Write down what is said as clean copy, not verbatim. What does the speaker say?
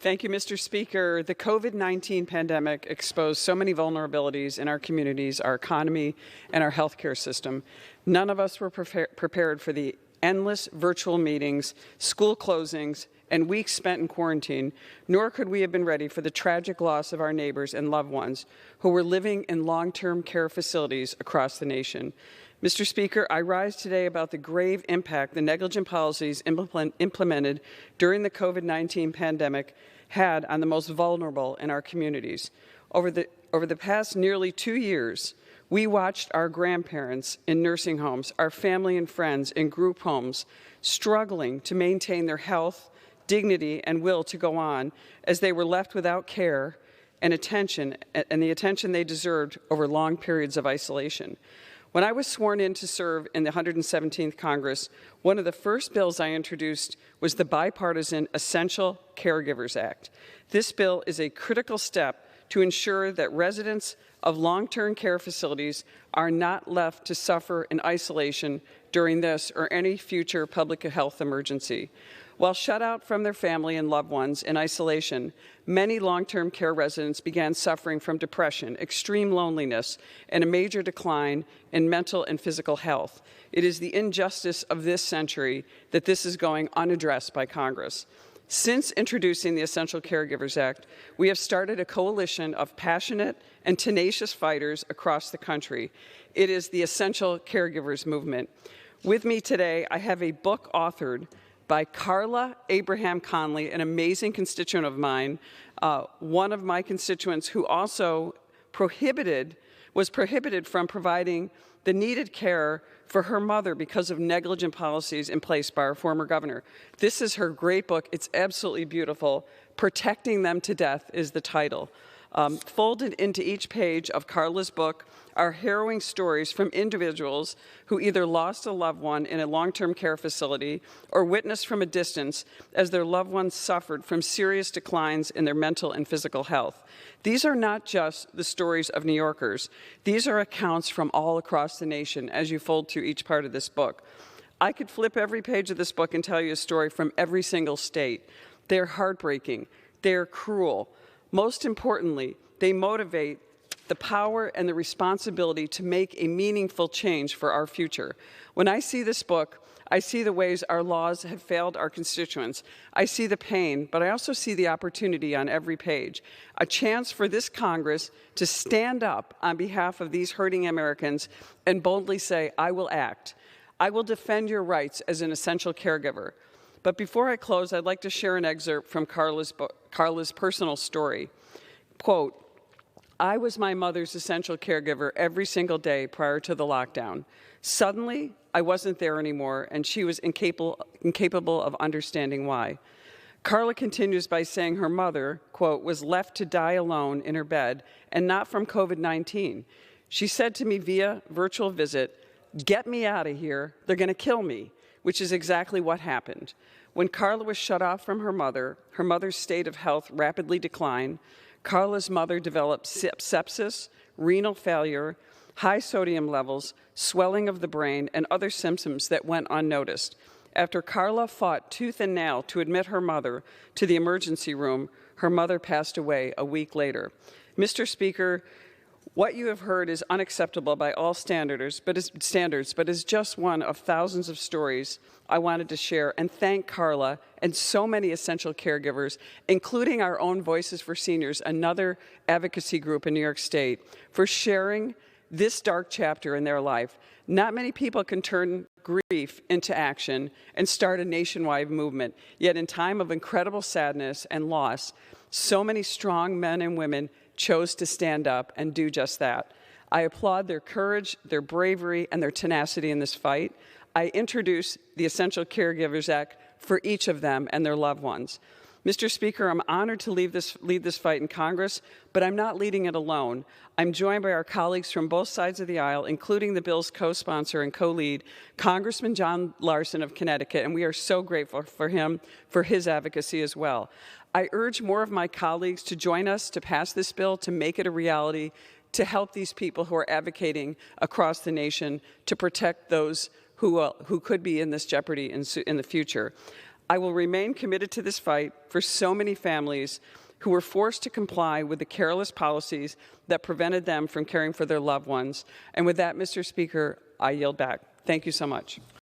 Thank you, Mr. Speaker. The COVID-19 pandemic exposed so many vulnerabilities in our communities, our economy, and our healthcare system. None of us were prepared for the endless virtual meetings, school closings, and weeks spent in quarantine, nor could we have been ready for the tragic loss of our neighbors and loved ones who were living in long-term care facilities across the nation. Mr. Speaker, I rise today about the grave impact the negligent policies implemented during the COVID-19 pandemic had on the most vulnerable in our communities. Over the past nearly 2 years, we watched our grandparents in nursing homes, our family and friends in group homes, struggling to maintain their health, dignity, and will to go on as they were left without care and attention, and the attention they deserved over long periods of isolation. When I was sworn in to serve in the 117th Congress, one of the first bills I introduced was the Bipartisan Essential Caregivers Act. This bill is a critical step to ensure that residents of long-term care facilities are not left to suffer in isolation during this or any future public health emergency. While shut out from their family and loved ones in isolation, many long-term care residents began suffering from depression, extreme loneliness, and a major decline in mental and physical health. It is the injustice of this century that this is going unaddressed by Congress. Since introducing the Essential Caregivers Act, we have started a coalition of passionate and tenacious fighters across the country. It is the Essential Caregivers movement. With me today, I have a book authored by Carla Abraham Conley, an amazing constituent of mine, one of my constituents who also was prohibited from providing the needed care for her mother because of negligent policies in place by our former governor. This is her great book. It's absolutely beautiful. Protecting Them to Death is the title. Folded into each page of Carla's book are harrowing stories from individuals who either lost a loved one in a long-term care facility or witnessed from a distance as their loved ones suffered from serious declines in their mental and physical health. These are not just the stories of New Yorkers. These are accounts from all across the nation as you fold through each part of this book. I could flip every page of this book and tell you a story from every single state. They're heartbreaking. They're cruel. Most importantly, they motivate the power and the responsibility to make a meaningful change for our future. When I see this book, I see the ways our laws have failed our constituents. I see the pain, but I also see the opportunity on every page. A chance for this Congress to stand up on behalf of these hurting Americans and boldly say, I will act. I will defend your rights as an essential caregiver. But before I close, I'd like to share an excerpt from Carla's personal story. Quote, I was my mother's essential caregiver every single day prior to the lockdown. Suddenly, I wasn't there anymore, and she was incapable of understanding why. Carla continues by saying her mother, quote, was left to die alone in her bed and not from COVID-19. She said to me via virtual visit, get me out of here, they're going to kill me, which is exactly what happened. When Carla was shut off from her mother's state of health rapidly declined. Carla's mother developed sepsis, renal failure, high sodium levels, swelling of the brain, and other symptoms that went unnoticed. After Carla fought tooth and nail to admit her mother to the emergency room, her mother passed away a week later. Mr. Speaker, what you have heard is unacceptable by all standards, but is just one of thousands of stories I wanted to share and thank Carla and so many essential caregivers, including our own Voices for Seniors, another advocacy group in New York State, for sharing this dark chapter in their life. Not many people can turn grief into action and start a nationwide movement, yet in time of incredible sadness and loss, so many strong men and women chose to stand up and do just that. I applaud their courage, their bravery, and their tenacity in this fight. I introduce the Essential Caregivers Act for each of them and their loved ones. Mr. Speaker, I'm honored to lead this fight in Congress, but I'm not leading it alone. I'm joined by our colleagues from both sides of the aisle, including the bill's co-sponsor and co-lead, Congressman John Larson of Connecticut, and we are so grateful for him for his advocacy as well. I urge more of my colleagues to join us to pass this bill, to make it a reality, to help these people who are advocating across the nation to protect those who could be in this jeopardy in the future. I will remain committed to this fight for so many families who were forced to comply with the careless policies that prevented them from caring for their loved ones. And with that, Mr. Speaker, I yield back. Thank you so much.